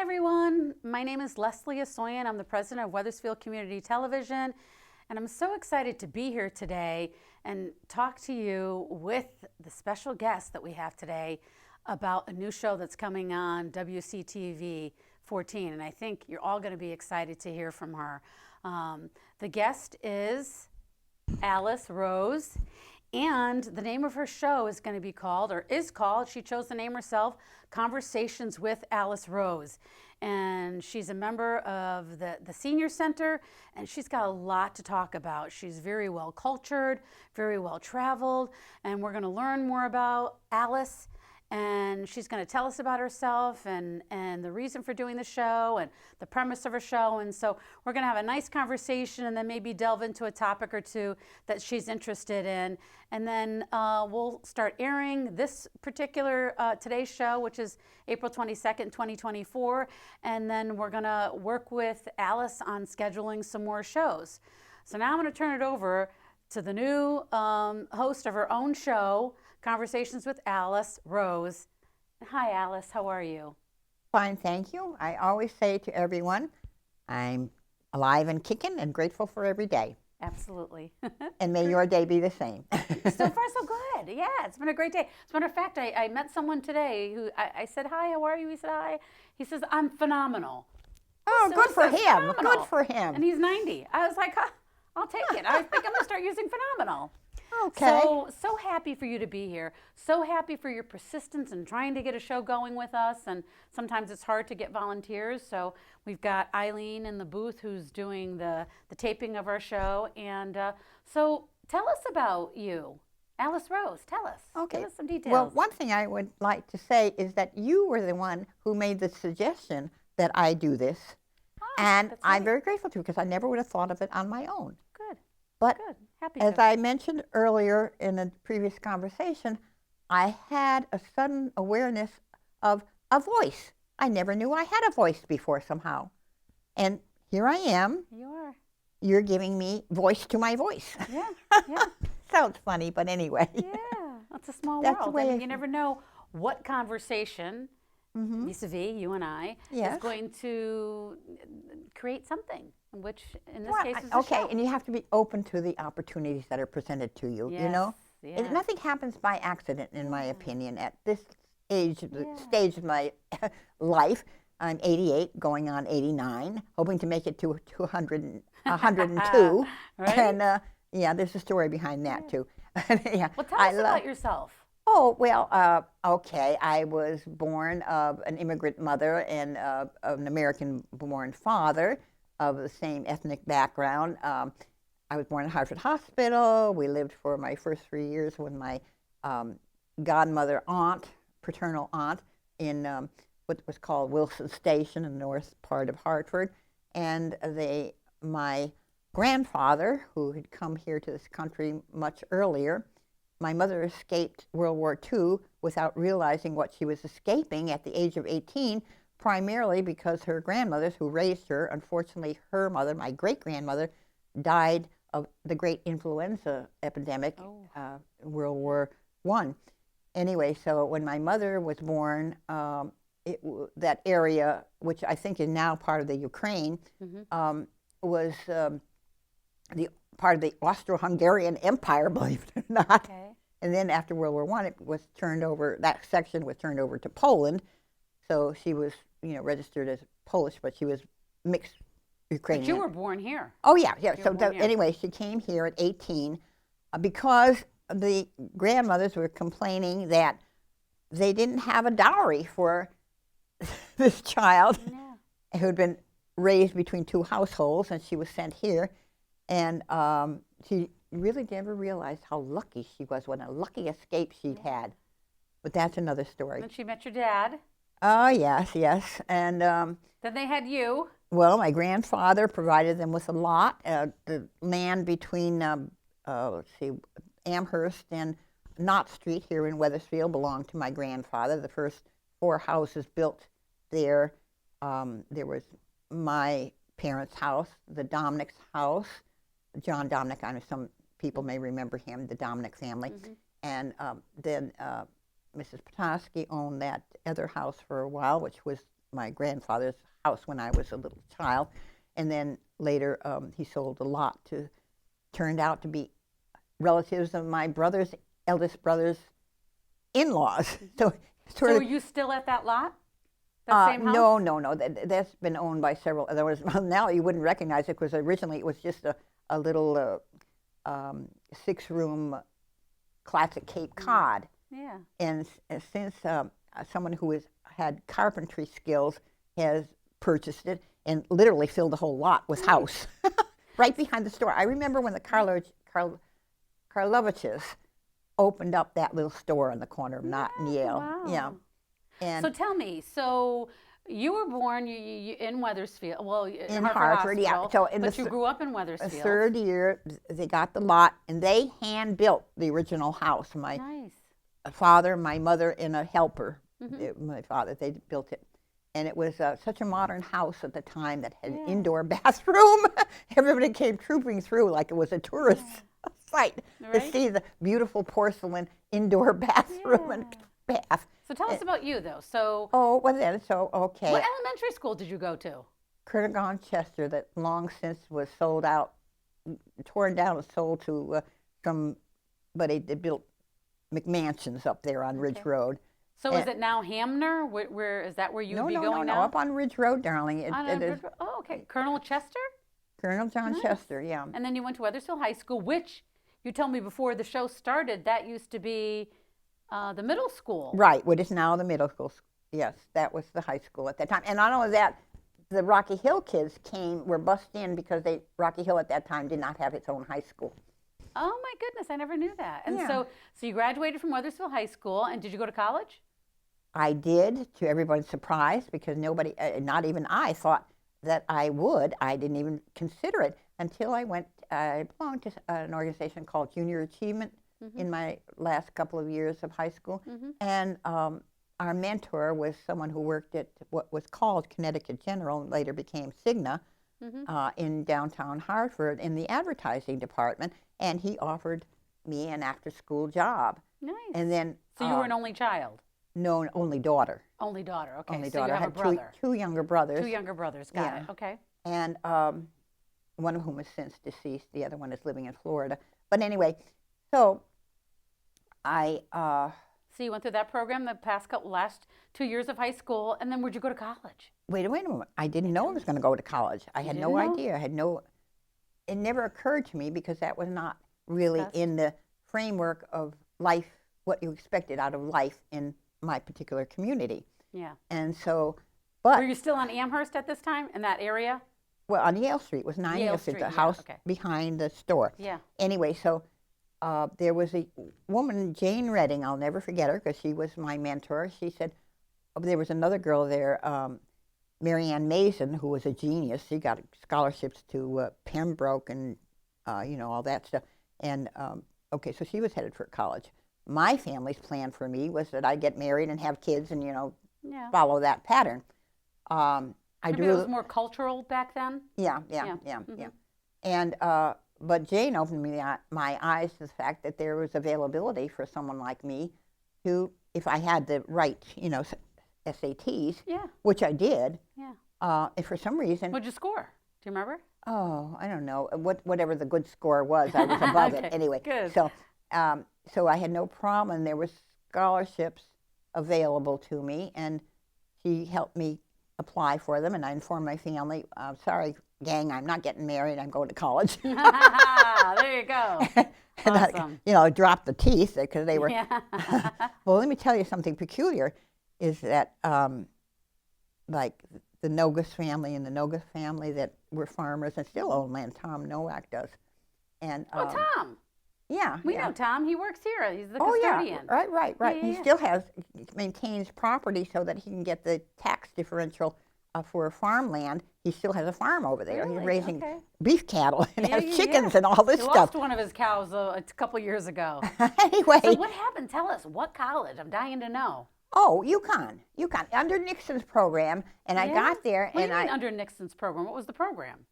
everyone. My name is Leslie Asoyan. I'm the president of Weathersfield Community Television, and I'm so excited to be here today and talk to you with the special guest that we have today about a new show that's coming on WCTV 14, and I think you're all going to be excited to hear from her. The guest is Alice Rose, and the name of her show is going to be called, she chose the name herself, Conversations with Alice Rose. And she's a member of the Senior Center, and she's got a lot to talk about. She's very well cultured, very well traveled, and we're going to learn more about Alice. And she's going to tell us about herself and the reason for doing the show and the premise of her show. And so we're going to have a nice conversation and then maybe delve into a topic or two that she's interested in. And then we'll start airing this particular today's show, which is April 22nd, 2024. And then we're going to work with Alice on scheduling some more shows. So now I'm going to turn it over to the new host of her own show, Conversations with Alice Rose. Hi, Alice. How are you? Fine, thank you. I always say to everyone, I'm alive and kicking and grateful for every day. Absolutely. And may your day be the same. So far, so good. Yeah, it's been a great day. As a matter of fact, I met someone today who I said, hi, how are you? He said, hi. He says, I'm phenomenal. Oh, So good for him. phenomenal. Good for him. And he's 90. I was like, huh, I'll take it. I think I'm going to start using phenomenal. Okay. So happy for you to be here. So happy for your persistence in trying to get a show going with us. And sometimes it's hard to get volunteers. So we've got Eileen in the booth who's doing the taping of our show. And so tell us about you. Alice Rose, tell us. Okay. Give us some details. Well, one thing I would like to say is that you were the one who made the suggestion that I do this. And that's I'm right. very grateful to you because I never would have thought of it on my own. Good. But Good. Happy as to. I mentioned earlier in a previous conversation, I had a sudden awareness of a voice. I never knew I had a voice before somehow. And here I am. You are. You're giving me voice to my voice. Yeah. Yeah. Sounds funny, but anyway. Yeah. It's a small That's the world. way I mean, I you never know what conversation, vis-a-vis you and I, Yes. is going to create something, which in this Well, case is a okay, show. and you have to be open to the opportunities that are presented to you, you know? Yes, yes. Nothing happens by accident, in my opinion, at this age, Yeah. stage of my life. I'm 88, going on 89, hoping to make it to 102. Right? And yeah, there's a story behind that, too. Yeah, Well, tell us about yourself. Oh, well, okay. I was born of an immigrant mother and an American-born father of the same ethnic background. I was born at Hartford Hospital. We lived for my first 3 years with my godmother aunt, paternal aunt, in what was called Wilson Station in the north part of Hartford. And my grandfather, who had come here to this country much earlier, my mother escaped World War II without realizing what she was escaping at the age of 18, primarily because her grandmothers who raised her, unfortunately her mother, my great-grandmother, died of the great influenza epidemic, World War I. Anyway, so when my mother was born, that area, which I think is now part of the Ukraine, was the part of the Austro-Hungarian Empire, believe it or not. Okay. And then after World War I, it was turned over, that section was turned over to Poland. So she was, registered as Polish, but she was mixed Ukrainian. But you were born here. Oh, yeah, yeah. You So were born here. anyway, she came here at 18 because the grandmothers were complaining that they didn't have a dowry for this child Yeah. who had been raised between two households, and she was sent here. And she really never realized how lucky she was, what a lucky escape she'd had. But that's another story. Then she met your dad. Oh, yes, yes. And, Then they had you. well, my grandfather provided them with a lot. The land between, let's see, Amherst and Knott Street here in Weathersfield belonged to my grandfather. The first 4 houses built there. There was my parents' house, the Dominick's house, John Dominick. I know some people may remember him, the Dominick family. And then Mrs. Petoskey owned that other house for a while, which was my grandfather's house when I was a little child. And then later he sold a lot to, turned out to be relatives of my eldest brother's in-laws. So sort So of, are you still at that lot? That same house? No. That's been owned by several. There was, now you wouldn't recognize it because originally it was just a little 6-room classic Cape Cod. Yeah. And since someone who had carpentry skills has purchased it and literally filled the whole lot with house right behind the store. I remember when the Karloviches opened up that little store on the corner of Knott and Yale. Wow. Yeah. And So tell me, so you were born in Wethersfield, well, in Hartford Hartford, yeah. Hospital, So but you grew up in Wethersfield. The third year, they got the lot, and they hand-built the original house. My Nice. father, my mother, and a helper. My father, they built it. And it was such a modern house at the time that had an indoor bathroom. Everybody came trooping through like it was a tourist site to see the beautiful porcelain indoor bathroom and bath. So tell us about you, though. So, okay. What elementary school did you go to? Kernagon, Chester, that long since was sold out, torn down and sold to somebody that built McMansions up there on Ridge Road. So is it now Hamner? Where is that where you would be going now? No, up on Ridge Road, darling. Ridge Road. Oh, okay. Colonel Chester? Colonel John Chester, yeah. And then you went to Wethersfield High School, which you told me before the show started, that used to be the middle school. Right, what is now the middle school. Yes, that was the high school at that time. And not only that, the Rocky Hill kids were bussed in because Rocky Hill at that time did not have its own high school. Oh my goodness, I never knew that. And so you graduated from Wethersfield High School, and did you go to college? I did, to everyone's surprise, because nobody, not even I, thought that I would. I didn't even consider it until I belonged to an organization called Junior Achievement in my last couple of years of high school. And our mentor was someone who worked at what was called Connecticut General and later became Cigna in downtown Hartford in the advertising department, and he offered me an after-school job. Nice. And then, so you were an only child? No, only daughter. Only daughter, okay. Only so daughter. you have I had a brother. two younger brothers. Two younger brothers, got it, okay. And one of whom is since deceased. The other one is living in Florida. But anyway, so So you went through that program the last 2 years of high school, and then where'd you go to college? Wait a moment. I didn't know I was going to go to college. I had no idea. It never occurred to me because that was not really in the framework of life, what you expected out of life in my particular community. Yeah. And so, but. Were you still on Amherst at this time, in that area? Well, on Yale Street. It was 9 Yale Street, the house behind the store. Yeah. Anyway, so there was a woman, Jane Redding, I'll never forget her because she was my mentor. She said, there was another girl there, Mary Ann Mason, who was a genius. She got scholarships to Pembroke and, all that stuff. And, so she was headed for college. My family's plan for me was that I'd get married and have kids and, follow that pattern. Maybe it was more cultural back then? Yeah. And, but Jane opened my eyes to the fact that there was availability for someone like me who, if I had the right, SATs, which I did, if for some reason. What'd you score? Do you remember? Oh, I don't know. Whatever the good score was, I was above it anyway. Good. So I had no problem, and there were scholarships available to me, and she helped me apply for them, and I informed my family, sorry, gang, I'm not getting married, I'm going to college. There you go. And Awesome. I dropped the teeth because they were. Well, let me tell you something peculiar, is that like the Nogus family and the Nogus family that were farmers and still own land, Tom Nowak does. And Tom. Yeah. We know Tom. He works here. He's the custodian. Oh, yeah. Right. He still maintains property so that he can get the tax differential for farmland. He still has a farm over there. Really? He's raising beef cattle and has chickens and all this he stuff. Lost one of his cows a couple years ago. Anyway. So what happened? Tell us. What college? I'm dying to know. Oh, UConn, under Nixon's program. And I got there. What do you mean under Nixon's program? What was the program?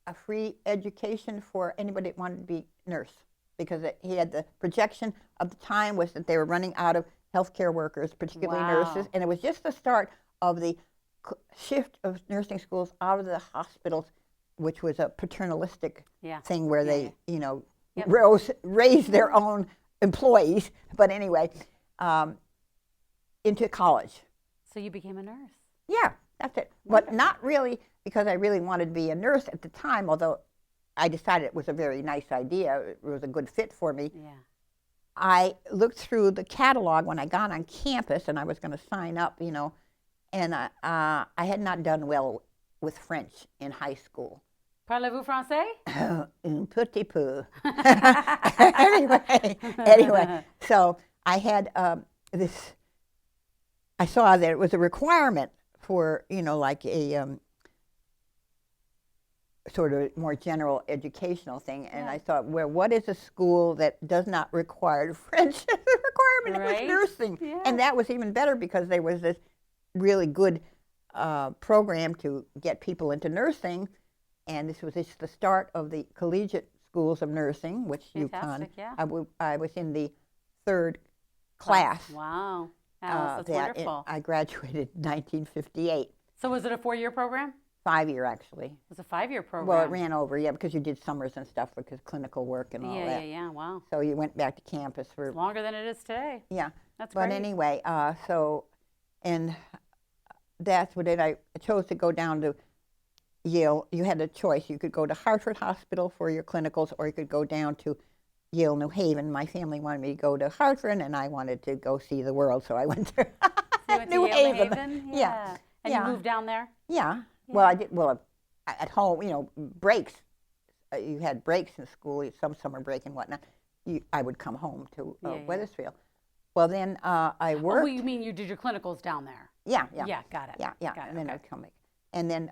A free education for anybody that wanted to be a nurse, because he had the projection of the time was that they were running out of healthcare workers, particularly nurses, and it was just the start of the shift of nursing schools out of the hospitals, which was a paternalistic thing where they, raised their own employees. But anyway, into college. So you became a nurse. Yeah, that's it. Wonderful. But not really because I really wanted to be a nurse at the time, although I decided it was a very nice idea. It was a good fit for me. Yeah. I looked through the catalog when I got on campus, and I was going to sign up, and I had not done well with French in high school. Parlez-vous français? Un petit peu. anyway, so I had this. I saw that it was a requirement for, like a sort of more general educational thing. And I thought, well, what is a school that does not require French as a requirement? Right? It was nursing. Yeah. And that was even better because there was this really good program to get people into nursing. And this was just the start of the collegiate schools of nursing, which Fantastic, UConn. I was in the third class. Wow. That's wonderful. I graduated in 1958. So was it a 4-year program? 5-year, actually. It was a 5-year program. Well, it ran over, because you did summers and stuff because clinical work and all that. Yeah, wow. So you went back to campus for... It's longer than it is today. Yeah. That's great. But anyway, and that's what I chose to go down to Yale. You had a choice. You could go to Hartford Hospital for your clinicals, or you could go down to Yale, New Haven. My family wanted me to go to Hartford, and I wanted to go see the world, so I went to New Haven. Yeah. And you moved down there? Yeah. Well, I did. Well, at home, breaks. You had breaks in school, some summer break and whatnot. I would come home to Wethersfield. Well, then I worked. Oh, you mean you did your clinicals down there? Yeah. Yeah, got it. Yeah. Got it, and then I'd come back. And then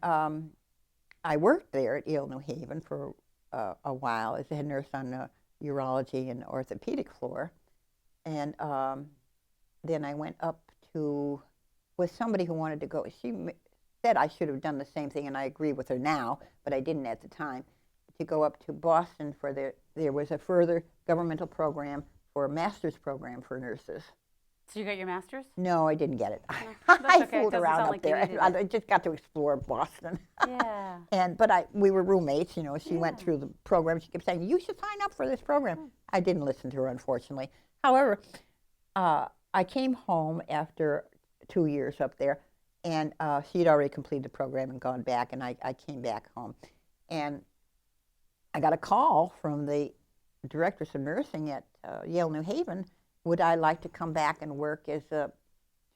I worked there at Yale, New Haven for a while as a head nurse on the urology and orthopedic floor. And then I went up with somebody who wanted to go. She said I should have done the same thing, and I agree with her now, but I didn't at the time, to go up to Boston for there was a further governmental program for a master's program for nurses. So you got your master's? No, I didn't get it. No, I okay. fooled around up there. I just got to explore Boston. Yeah. But we were roommates. She went through the program. She kept saying, "You should sign up for this program." I didn't listen to her, unfortunately. However, I came home after 2 years up there, and she had already completed the program and gone back, and I came back home. And I got a call from the directress of nursing at Yale, New Haven. Would I like to come back and work to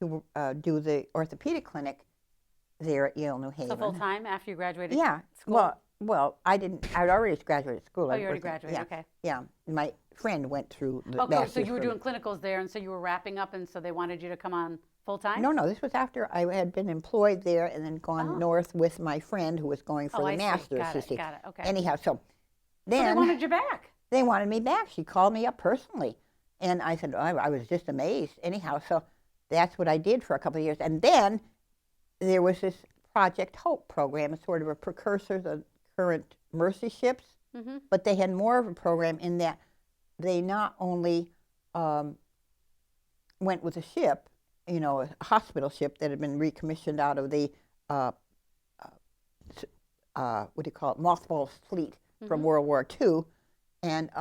do the orthopedic clinic there at Yale, New Haven? So full time after you graduated? Yeah. School? Well, I didn't. I'd already graduated school. Oh, you already graduated. Okay. Yeah. My friend went through the Okay, master's. so you were doing clinicals there, and so you were wrapping up, and so they wanted you to come on full time? No, this was after I had been employed there and then gone north with my friend who was going for the master's. Got it. Okay. Anyhow, so then they wanted you back. They wanted me back. She called me up personally. And I said, I was just amazed. Anyhow, so that's what I did for a couple of years. And then there was this Project Hope program, sort of a precursor to the current Mercy ships. Mm-hmm. But they had more of a program in that they not only went with a ship, a hospital ship that had been recommissioned out of the, mothball fleet from World War II. And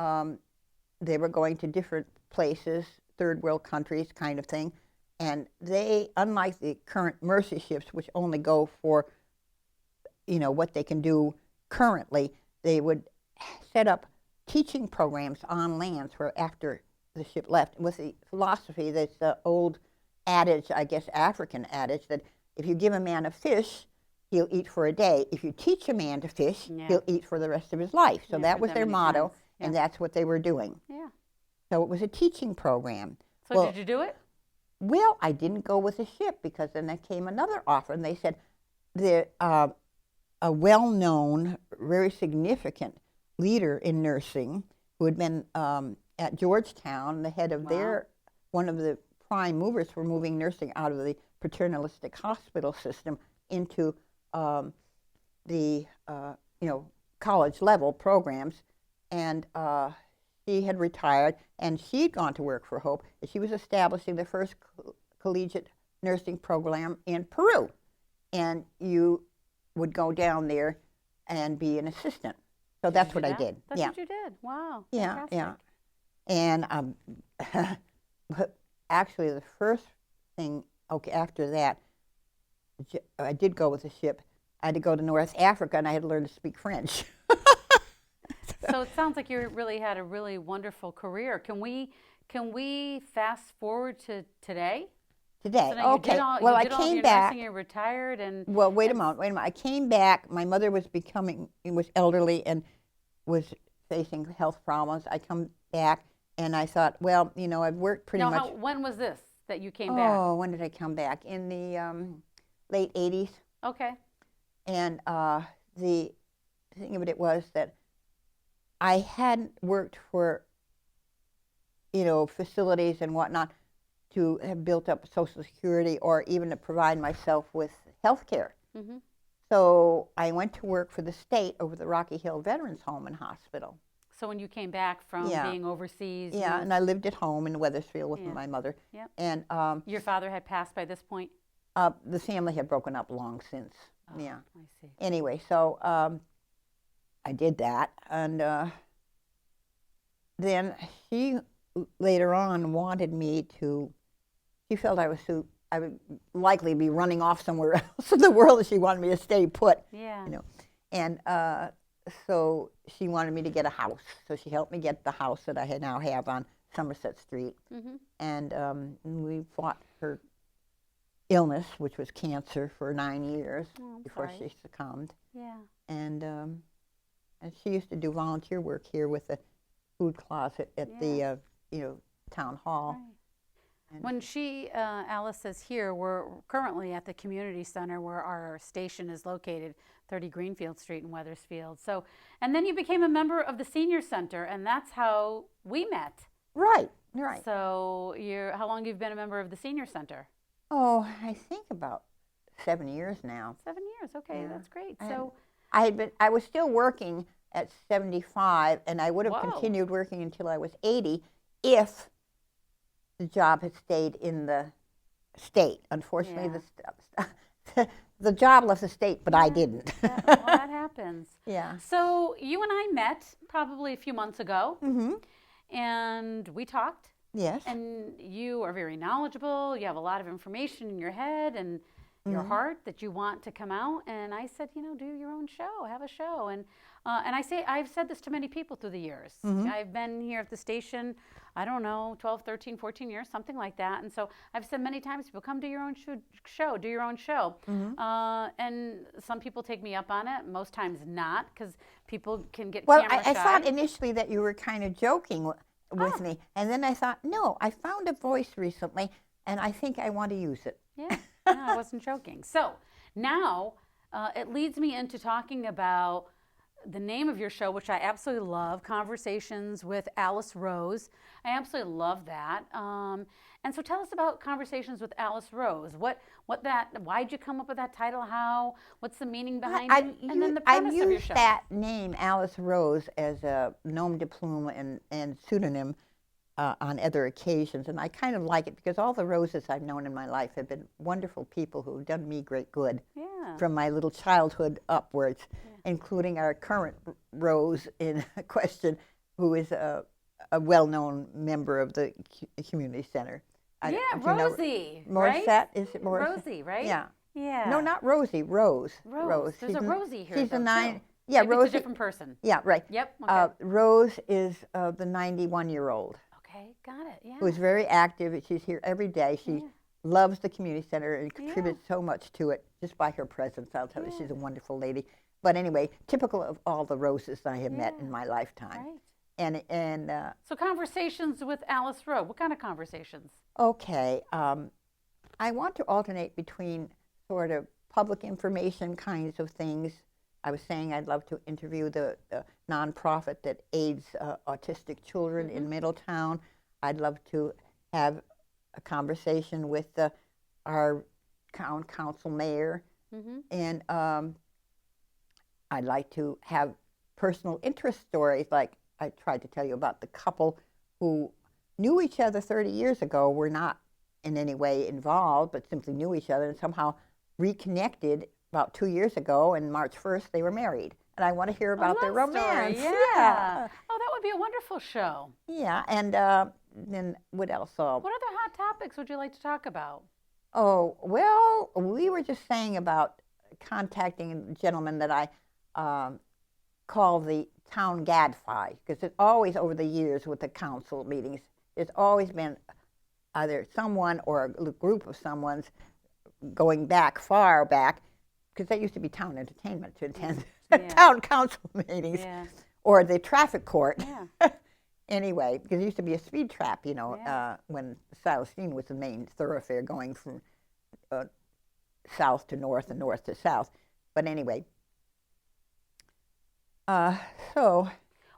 they were going to different places, third world countries kind of thing. And they, unlike the current Mercy ships, which only go for, what they can do currently, they would set up teaching programs on land for after the ship left with the philosophy that's the old adage, I guess African adage, that if you give a man a fish, he'll eat for a day. If you teach a man to fish, he'll eat for the rest of his life. So that was their motto, and that's what they were doing. Yeah. So it was a teaching program. So did you do it? Well, I didn't go with the ship because then there came another offer, and they said a well-known, very significant leader in nursing who had been at Georgetown, the head of one of the prime movers for moving nursing out of the paternalistic hospital system into the college level programs, and she had retired, and she'd gone to work for Hope. She was establishing the first collegiate nursing program in Peru. And you would go down there and be an assistant. So that's what I did. That's what you did. Wow. Yeah, Fantastic. yeah. And but actually, the first thing, okay, after that, I did go with the ship. I had to go to North Africa, and I had to learn to speak French. So it sounds like you really had a really wonderful career. Can we fast forward to today? Today, So now okay. You Well, I did all of came your back. nursing, you're retired, and Well, wait a moment. I came back. My mother was elderly and was facing health problems. I come back, and I thought, well, I've worked pretty much. Now, when was this that you came back? Oh, when did I come back? In the late 80s. Okay. And the thing of it was that I hadn't worked for, facilities and whatnot to have built up Social Security or even to provide myself with health care. Mm-hmm. So I went to work for the state over the Rocky Hill Veterans Home and Hospital. So when you came back from being overseas, yeah, and I lived at home in Wethersfield with my mother. Yep. And your father had passed by this point? the family had broken up long since. Oh, Yeah. I see. Anyway, so I did that, and then she later on wanted me to. She felt I would likely be running off somewhere else in the world, and she wanted me to stay put. Yeah. And so she wanted me to get a house. So she helped me get the house that I now have on Somerset Street. Mm-hmm. And we fought her illness, which was cancer, for 9 years before she succumbed. Yeah. And she used to do volunteer work here with the food closet at the town hall. Right. When Alice says here, we're currently at the community center where our station is located, 30 Greenfield Street in Wethersfield. So, and then you became a member of the senior center, and that's how we met. Right. So, how long you've been a member of the senior center? Oh, I think about 7 years now. 7 years. Okay, that's great. So I was still working at 75, and I would have continued working until I was 80 if the job had stayed in the state. Unfortunately, the job left the state, but I didn't. That happens. Yeah. So you and I met probably a few months ago, and we talked. Yes. And you are very knowledgeable. You have a lot of information in your head and your heart that you want to come out. And I said, do your own show, have a show. And I've said this to many people through the years. I've been here at the station, I don't know, 12, 13, 14 years, something like that. And so I've said many times, people come do your own show, do your own show. And some people take me up on it, most times not, because people can get camera shy. I thought initially that you were kind of joking with me. And then I thought, no, I found a voice recently, and I think I want to use it. Yeah, no, I wasn't joking. So now it leads me into talking about the name of your show, which I absolutely love, Conversations with Alice Rose. I absolutely love that. And so tell us about Conversations with Alice Rose. Why'd you come up with that title? What's the meaning behind it? And then the premise of your show. I used that name, Alice Rose, as a nom de plume and pseudonym on other occasions. And I kind of like it because all the Roses I've known in my life have been wonderful people who've done me great good from my little childhood upwards, including our current Rose in question, who is a well-known member of the community center. Rosie, right? Morissette, is it Morissette? Rosie, right? Yeah. Yeah. No, not Rosie. Rose. There's a Rosie here. She's though, a 9. too. Yeah, Maybe Rosie. It's a different person. Yeah, right. Yep. Okay. Rose is the 91-year-old. Okay, got it. Yeah. Who is very active. She's here every day. She loves the community center and contributes so much to it just by her presence. I'll tell you, she's a wonderful lady. But anyway, typical of all the Roses I have met in my lifetime. Right. And so Conversations with Alice Rose. What kind of conversations? Okay. I want to alternate between sort of public information kinds of things. I was saying I'd love to interview the nonprofit that aids autistic children in Middletown. I'd love to have a conversation with our town council mayor. And I'd like to have personal interest stories, like I tried to tell you about the couple who knew each other 30 years ago, were not in any way involved, but simply knew each other and somehow reconnected about 2 years ago. And March 1st, they were married. And I want to hear about their romance. Story, yeah. Oh, that would be a wonderful show. Yeah. And then what else? What other hot topics would you like to talk about? Oh, well, we were just saying about contacting a gentleman that I call the town gadfly, because it's always over the years with the council meetings, there's always been either someone or a group of someone's going back, far back, because that used to be town entertainment to attend town council meetings or the traffic court. Yeah. Anyway, because it used to be a speed trap, when Silestine was the main thoroughfare going from south to north and north to south. But anyway, so.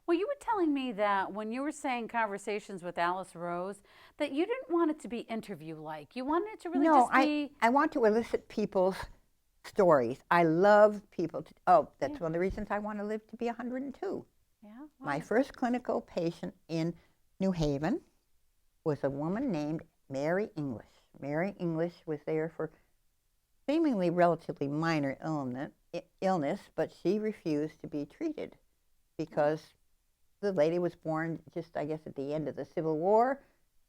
Well, you were telling me that when you were saying conversations with Alice Rose, that you didn't want it to be interview-like. You wanted it to really just be... I want to elicit people's stories. I love people. That's one of the reasons I want to live to be 102. Yeah. Wow. My first clinical patient in New Haven was a woman named Mary English. Mary English was there for seemingly relatively minor illness, but she refused to be treated because the lady was born just, I guess, at the end of the Civil War.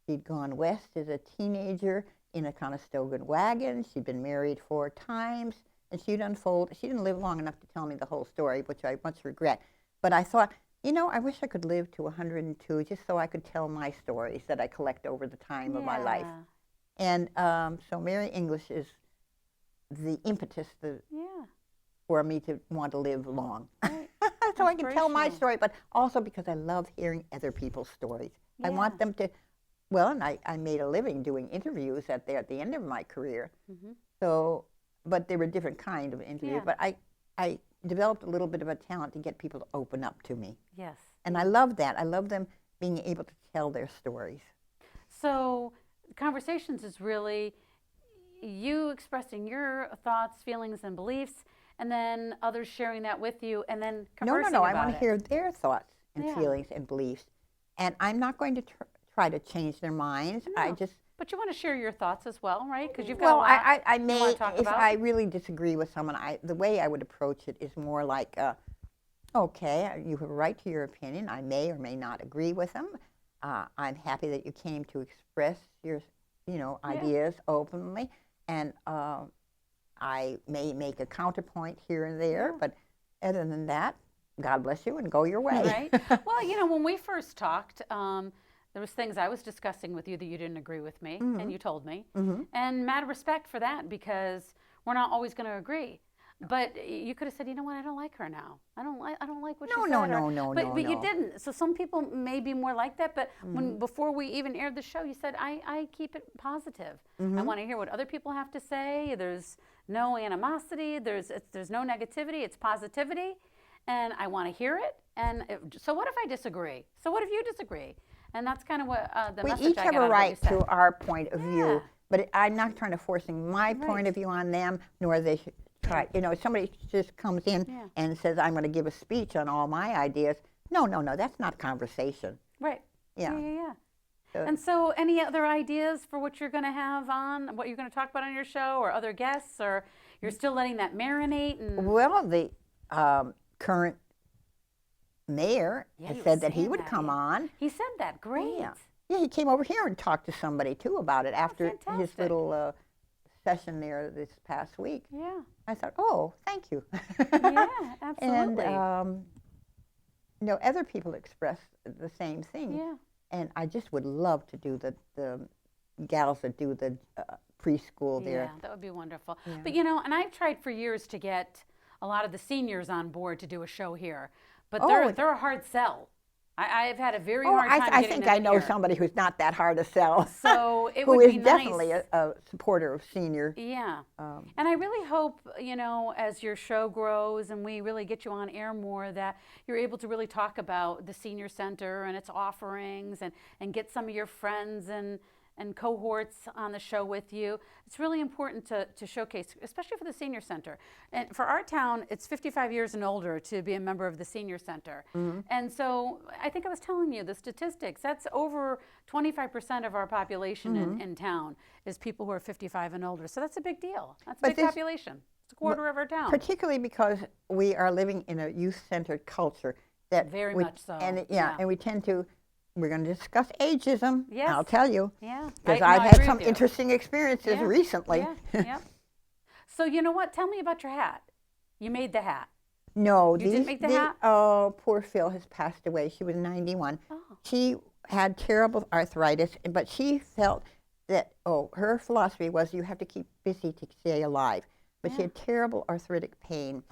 She'd gone west as a teenager in a Conestoga wagon. She'd been married 4 times, and she didn't live long enough to tell me the whole story, which I much regret. But I thought, I wish I could live to 102 just so I could tell my stories that I collect over the time of my life. And so Mary English is the impetus for me to want to live long. Right. So I can tell my story, but also because I love hearing other people's stories. I want them to, and I made a living doing interviews at the end of my career. Mm-hmm. So, but they were different kind of interviews. But I developed a little bit of a talent to get people to open up to me. Yes. And I love that. I love them being able to tell their stories. So conversations is really you expressing your thoughts, feelings, and beliefs, and then others sharing that with you, and then conversing No. about I want to hear their thoughts and feelings and beliefs. And I'm not going to try to change their minds. No. But you want to share your thoughts as well, right? Because you've got a lot I may, you want to talk if about. I really disagree with someone, the way I would approach it is more like, okay, you have a right to your opinion. I may or may not agree with them. I'm happy that you came to express your, ideas openly, and I may make a counterpoint here and there, but other than that, God bless you and go your way. Right. Well, when we first talked, there was things I was discussing with you that you didn't agree with me, and you told me, and mad respect for that, because we're not always going to agree. But you could have said, you know what, I don't like her now. I don't like what she said. No. But you didn't. So some people may be more like that. But before we even aired the show, you said, I keep it positive. I want to hear what other people have to say. There's no animosity. There's no negativity. It's positivity, and I want to hear it. And so what if I disagree? So what if you disagree? And that's kind of what the message I got. We each have a right to our point of view, but I'm not trying to forcing my point of view on them, nor they should try. Somebody just comes in and says, I'm going to give a speech on all my ideas. No, that's not conversation. Right. Yeah. And so any other ideas for what you're going to have on, what you're going to talk about on your show, or other guests, or you're still letting that marinate? Well, the current mayor has said that he would come on. He said that. Great. Yeah, he came over here and talked to somebody, too, about it after his little session there this past week. Yeah. I thought, oh, thank you. Yeah, absolutely. And, other people express the same thing. Yeah. And I just would love to do the gals that do the preschool there. Yeah, that would be wonderful. Yeah. But, and I've tried for years to get a lot of the seniors on board to do a show here. But they're a hard sell. I've had a very hard time I think I know here. Somebody who's not that hard to sell. So it who would is be nice. Definitely a supporter of senior. Yeah. And I really hope, as your show grows and we really get you on air more, that you're able to really talk about the senior center and its offerings, and get some of your friends and and cohorts on the show with you. It's really important to showcase, especially for the senior center. And for our town, it's 55 years and older to be a member of the senior center. And so I think I was telling you the statistics, that's over 25% of our population in town is people who are 55 and older. So that's a big deal. That's a big population. It's a quarter of our town. Particularly because we are living in a youth-centered culture. That Very much so. And and we tend to, we're going to discuss ageism, Yes. I'll tell you. Yeah. Because I I've agree had with some you. interesting experiences recently. Yeah. So you know what? Tell me about your hat. You made the hat. No, You didn't make the hat? Oh, poor Phil has passed away. She was 91. Oh. She had terrible arthritis, but she felt that, her philosophy was you have to keep busy to stay alive. But she had terrible arthritic pain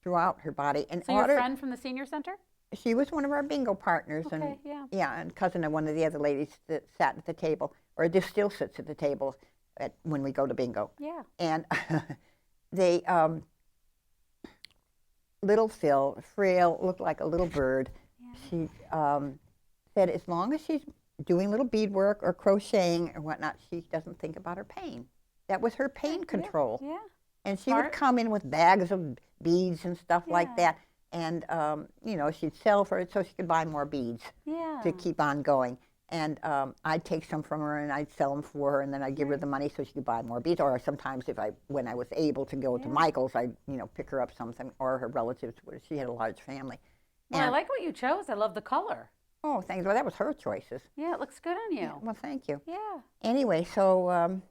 throughout her body. And So you're a friend from the senior center? She was one of our bingo partners. Okay, and and cousin of one of the other ladies that sat at the table, or just still sits at the table when we go to bingo. Yeah. And they, little Phil, frail, looked like a little bird. Yeah. She said as long as she's doing little beadwork or crocheting or whatnot, she doesn't think about her pain. That was her pain control. Yeah. And she would come in with bags of beads and stuff like that. And, she'd sell for it so she could buy more beads to keep on going. And I'd take some from her and I'd sell them for her, and then I'd give her the money so she could buy more beads. Or sometimes when I was able to go to Michael's, I'd, pick her up something, or her relatives. She had a large family. Well, I like what you chose. I love the color. Oh, thanks. Well, that was her choices. Yeah, it looks good on you. Yeah, well, thank you. Yeah. Anyway, so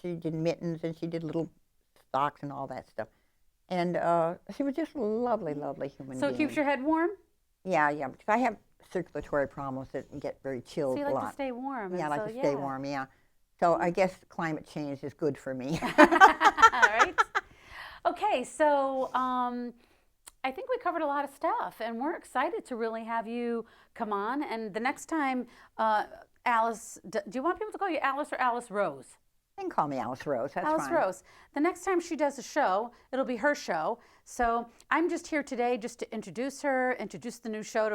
she did mittens and she did little socks and all that stuff. And she was just a lovely, lovely human being. So it keeps your head warm? Yeah, because I have circulatory problems that get very chilled So you a like lot. to stay warm. Yeah, I like to stay warm, yeah. So I guess climate change is good for me. Right? Okay, so I think we covered a lot of stuff, and we're excited to really have you come on. And the next time, Alice, do you want people to call you Alice or Alice Rose? You can call me Alice Rose. That's Alice fine. Rose. The next time she does a show, it'll be her show. So I'm just here today just to introduce her, introduce the new show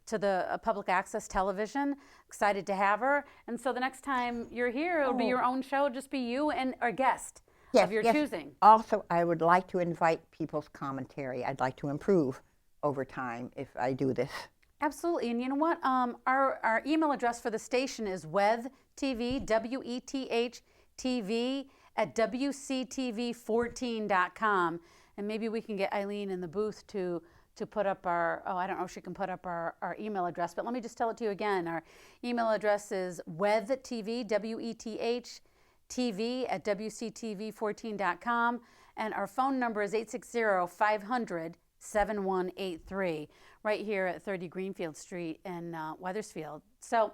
to the public access television. Excited to have her. And so the next time you're here, it'll be your own show. It'll just be you and a guest of your choosing. Also, I would like to invite people's commentary. I'd like to improve over time if I do this. Absolutely. And you know what? Our email address for the station is WETH-TV, WETH TV at WCTV14.com. And maybe we can get Eileen in the booth to put up I don't know if she can put up our email address, but let me just tell it to you again. Our email address is WETH-TV, WETH TV at WCTV14.com. And our phone number is 860-500-7183, right here at 30 Greenfield Street in Wethersfield. So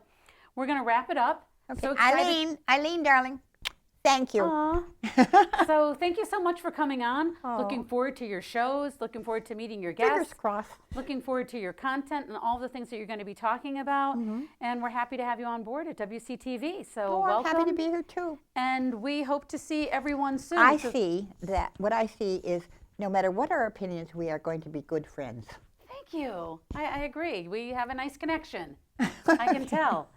we're going to wrap it up. Okay. So Eileen, darling, thank you. So thank you so much for coming on. Looking forward to your shows. Looking forward to meeting your guests. Fingers crossed. Looking forward to your content and all the things that you're going to be talking about. And we're happy to have you on board at WCTV. So welcome. I'm happy to be here too. And we hope to see everyone soon. What I see is no matter what our opinions, we are going to be good friends. Thank you. I agree. We have a nice connection. I can tell.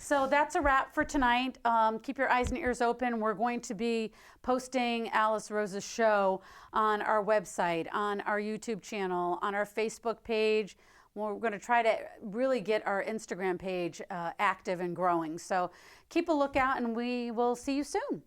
So that's a wrap for tonight. Keep your eyes and ears open. We're going to be posting Alice Rose's show on our website, on our YouTube channel, on our Facebook page. We're going to try to really get our Instagram page active and growing. So keep a lookout, and we will see you soon.